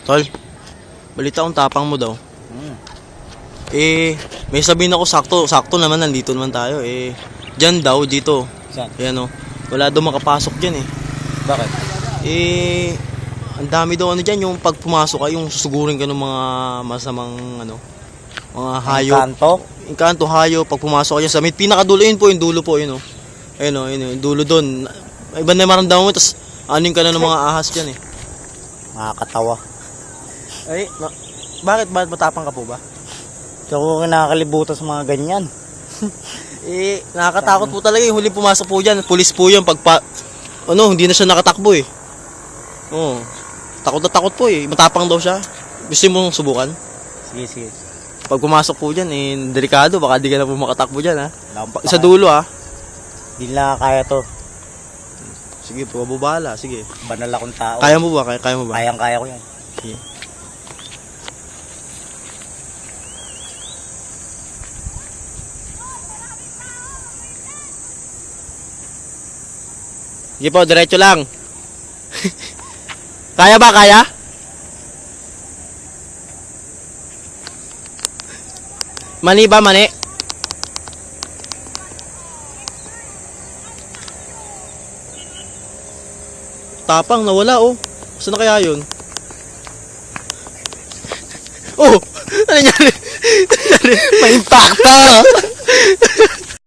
Tol, balita kong tapang mo daw. Hmm. May sabihin ako sakto naman, nandito naman tayo. Dyan daw, dito. Saan? Ayan o, wala daw makapasok dyan Bakit? Ang dami daw ano dyan, yung pag pumasok ka, yung susugurin ka ng mga masamang mga hayop. Kanto? Inkanto, hayop, pag pumasok ka dyan sa may pinakadulo, yun po, yung dulo po, yun o. Ayun o, yung dulo doon. Iba na yung maramdaman mo, tapos anin ka na ng mga ahas dyan Makakatawa. Bakit matapang ka po ba? Hindi ako nakakalibutan sa mga ganyan. Nakakatakot po talaga yung huling pumasok po dyan. Pulis po yun, hindi na siya nakatakbo Oo. Takot na takot po matapang daw siya. Gusto mong subukan? Sige. Pag pumasok po dyan, delikado, baka di ka na po makatakbo dyan Lampak Sa dulo Hindi na kaya to. Sige po, bubala, sige. Banal akong tao. Kaya mo ba? Kaya mo ba? Kayang-kaya ko yan. Sige. Sige po, diretso lang. Kaya ba? Kaya? Mani ba? Mani? Tapang, nawala Saan na kaya yun? Ano nangyari? May impacto!